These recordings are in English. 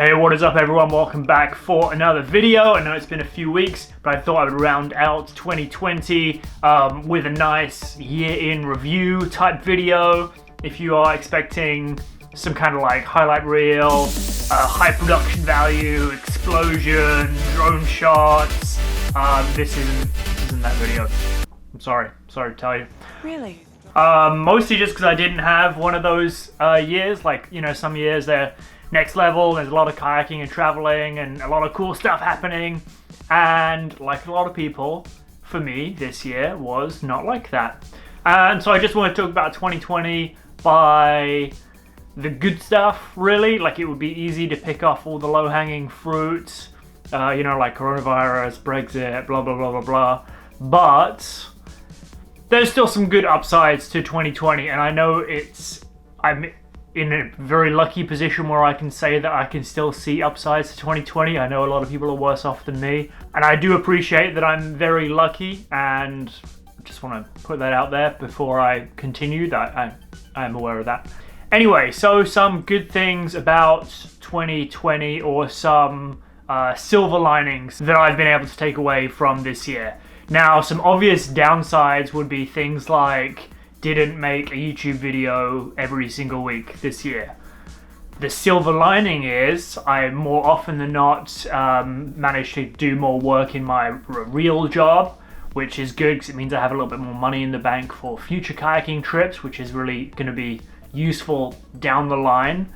Hey, what is up everyone? Welcome back for another video. I know it's been a few weeks, but I thought I would round out 2020 with a nice year in review type video. If you are expecting some kind of like highlight reel, high production value, explosion, drone shots, this isn't that video. I'm sorry to tell you. Really? Mostly just because I didn't have one of those years. Like, you know, some years they're next level, there's a lot of kayaking and traveling and a lot of cool stuff happening. And like a lot of people, for me, this year was not like that. And so I just want to talk about 2020 by the good stuff, really. Like, it would be easy to pick off all the low-hanging fruits, you know, like coronavirus, Brexit, blah, blah, blah, blah, blah. But there's still some good upsides to 2020, and I know I'm in a very lucky position where I can say that I can still see upsides to 2020. I know a lot of people are worse off than me, and I do appreciate that I'm very lucky, and I just want to put that out there before I continue, that I am aware of that. Anyway, so some good things about 2020, or some silver linings that I've been able to take away from this year. Now, some obvious downsides would be things like didn't make a YouTube video every single week this year. The silver lining is I more often than not managed to do more work in my real job, which is good because it means I have a little bit more money in the bank for future kayaking trips, which is really going to be useful down the line.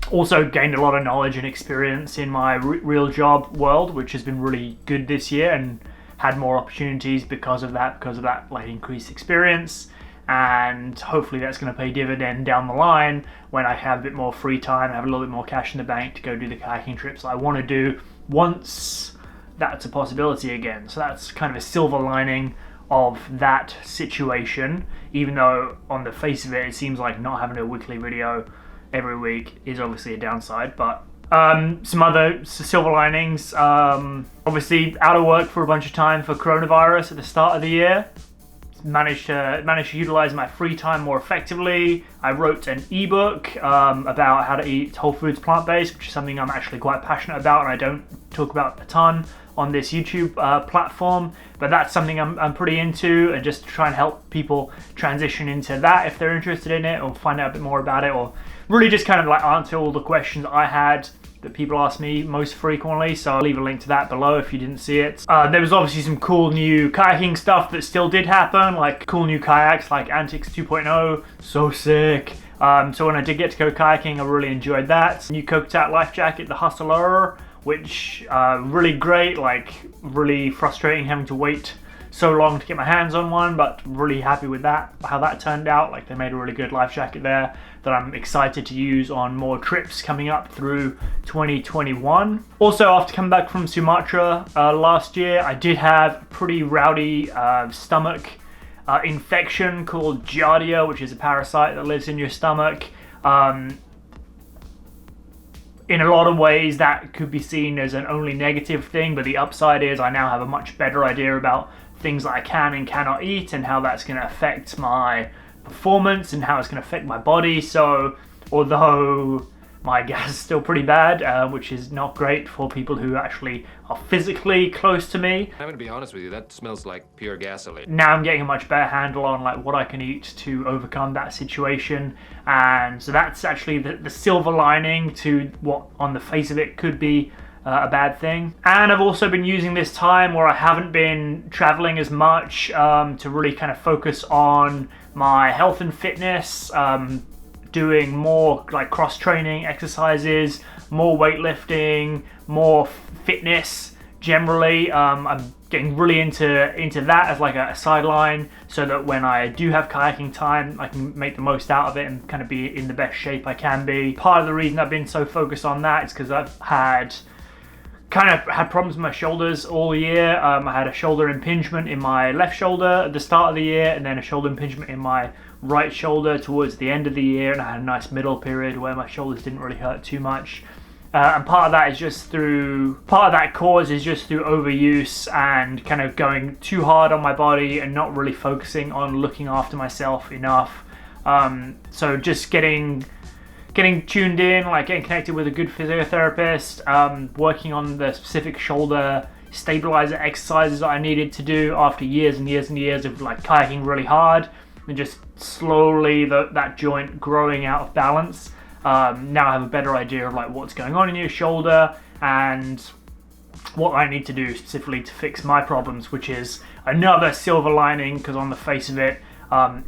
Also gained a lot of knowledge and experience in my real job world, which has been really good this year, and had more opportunities because of that like increased experience, and hopefully that's going to pay dividend down the line when I have a bit more free time, have a little bit more cash in the bank to go do the kayaking trips I want to do once that's a possibility again. So that's kind of a silver lining of that situation, even though on the face of it seems like not having a weekly video every week is obviously a downside. But some other silver linings, obviously out of work for a bunch of time for coronavirus at the start of the year. Managed to utilize my free time more effectively. I wrote an ebook about how to eat whole foods plant-based, which is something I'm actually quite passionate about, and I don't talk about a ton on this YouTube platform, but that's something I'm pretty into, and just to try and help people transition into that if they're interested in it, or find out a bit more about it, or really just kind of like answer all the questions I had that people ask me most frequently. So I'll leave a link to that below if you didn't see it. There was obviously some cool new kayaking stuff that still did happen, like cool new kayaks like Antics 2.0, so sick. So when I did get to go kayaking, I really enjoyed that. New Cocotat life jacket, the Hustler, which really great, like really frustrating having to wait so long to get my hands on one, but really happy with that, how that turned out. Like, they made a really good life jacket there that I'm excited to use on more trips coming up through 2021. Also, after coming back from Sumatra last year, I did have a pretty rowdy stomach infection called Giardia, which is a parasite that lives in your stomach. In a lot of ways, that could be seen as an only negative thing, but the upside is I now have a much better idea about things that I can and cannot eat, and how that's going to affect my performance and how it's going to affect my body. So although my gas is still pretty bad, which is not great for people who actually are physically close to me. I'm gonna be honest with you, that smells like pure gasoline. Now I'm getting a much better handle on like what I can eat to overcome that situation, and so that's actually the silver lining to what on the face of it could be a bad thing. And I've also been using this time where I haven't been traveling as much to really kind of focus on my health and fitness, doing more like cross-training exercises, more weightlifting, more fitness generally. I'm getting really into that as like a sideline, so that when I do have kayaking time, I can make the most out of it and kind of be in the best shape I can be. Part of the reason I've been so focused on that is because I've had problems with my shoulders all year. I had a shoulder impingement in my left shoulder at the start of the year, and then a shoulder impingement in my right shoulder towards the end of the year, and I had a nice middle period where my shoulders didn't really hurt too much. And part of that cause is just through overuse and kind of going too hard on my body and not really focusing on looking after myself enough. So just getting getting tuned in, like getting connected with a good physiotherapist, working on the specific shoulder stabilizer exercises that I needed to do after years and years and years of like kayaking really hard and just slowly that joint growing out of balance. Now I have a better idea of like what's going on in your shoulder and what I need to do specifically to fix my problems, which is another silver lining, because on the face of it,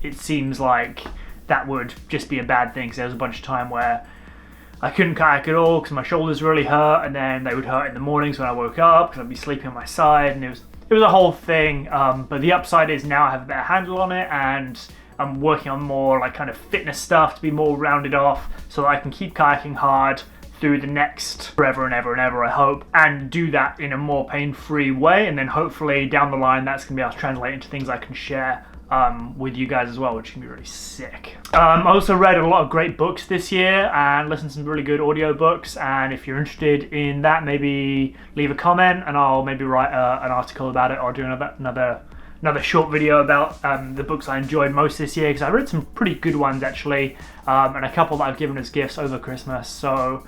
it seems like that would just be a bad thing. So there was a bunch of time where I couldn't kayak at all because my shoulders really hurt, and then they would hurt in the mornings when I woke up because I'd be sleeping on my side, and it was a whole thing. But the upside is now I have a better handle on it, and I'm working on more like kind of fitness stuff to be more rounded off so that I can keep kayaking hard through the next forever and ever and ever, I hope, and do that in a more pain-free way. And then hopefully down the line that's going to be able to translate into things I can share with you guys as well, which can be really sick. I also read a lot of great books this year and listened to some really good audio books, and if you're interested in that, maybe leave a comment and I'll maybe write an article about it, or do another short video about the books I enjoyed most this year, because I read some pretty good ones actually, and a couple that I've given as gifts over Christmas. So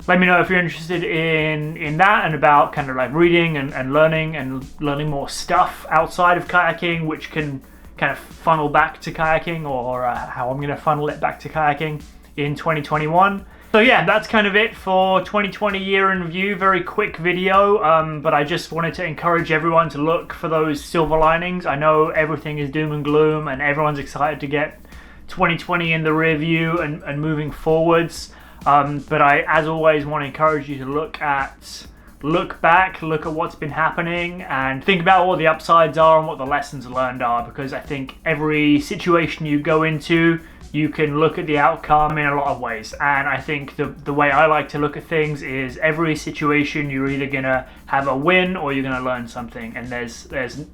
let me know if you're interested in that, and about kind of like reading and learning more stuff outside of kayaking, which can kind of funnel back to kayaking, or how I'm going to funnel it back to kayaking in 2021. So yeah, that's kind of it for 2020 year in review. Very quick video, but I just wanted to encourage everyone to look for those silver linings. I know everything is doom and gloom and everyone's excited to get 2020 in the rear view and moving forwards. But I, as always, want to encourage you to look back, look at what's been happening, and think about what the upsides are and what the lessons learned are, because I think every situation you go into, you can look at the outcome in a lot of ways. And I think the way I like to look at things is every situation you're either going to have a win or you're going to learn something, and there's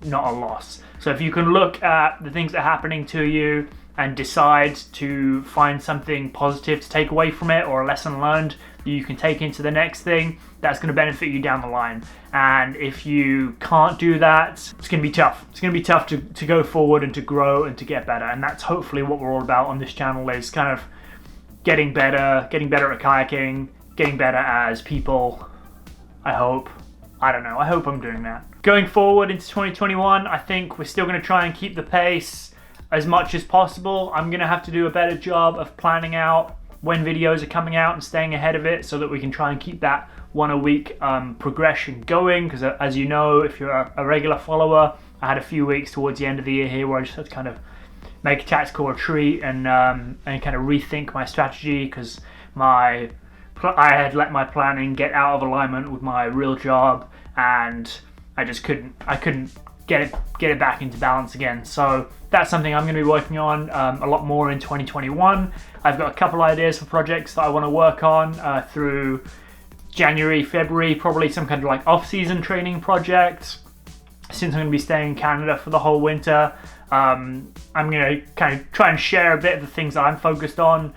not a loss. So if you can look at the things that are happening to you and decide to find something positive to take away from it, or a lesson learned that you can take into the next thing, that's going to benefit you down the line. And if you can't do that, it's going to be tough. It's going to be tough to go forward and to grow and to get better. And that's hopefully what we're all about on this channel, is kind of getting better at kayaking, getting better as people, I hope. I don't know, I hope I'm doing that. Going forward into 2021, I think we're still going to try and keep the pace as much as possible. I'm going to have to do a better job of planning out when videos are coming out and staying ahead of it, so that we can try and keep that one a week progression going, because as you know, if you're a regular follower, I had a few weeks towards the end of the year here where I just had to kind of make a tactical retreat and kind of rethink my strategy, because I had let my planning get out of alignment with my real job, and I couldn't get it back into balance again. So that's something I'm going to be working on a lot more in 2021. I've got a couple ideas for projects that I want to work on through January, February, probably some kind of like off-season training project. Since I'm going to be staying in Canada for the whole winter, I'm going to kind of try and share a bit of the things that I'm focused on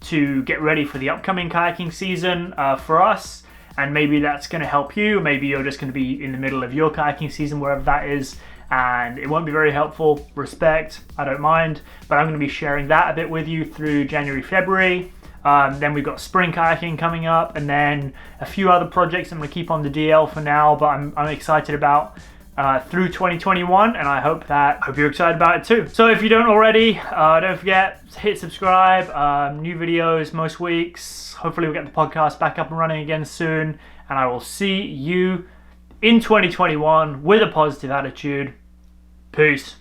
to get ready for the upcoming kayaking season for us. And maybe that's going to help you. Maybe you're just going to be in the middle of your kayaking season, wherever that is, and it won't be very helpful. Respect, I don't mind, but I'm going to be sharing that a bit with you through January, February. Then we've got spring kayaking coming up, and then a few other projects I'm going to keep on the DL for now, but I'm excited about through 2021, and I hope you're excited about it too. So if you don't already, don't forget to hit subscribe. New videos most weeks. Hopefully we'll get the podcast back up and running again soon, and I will see you in 2021 with a positive attitude. Peace.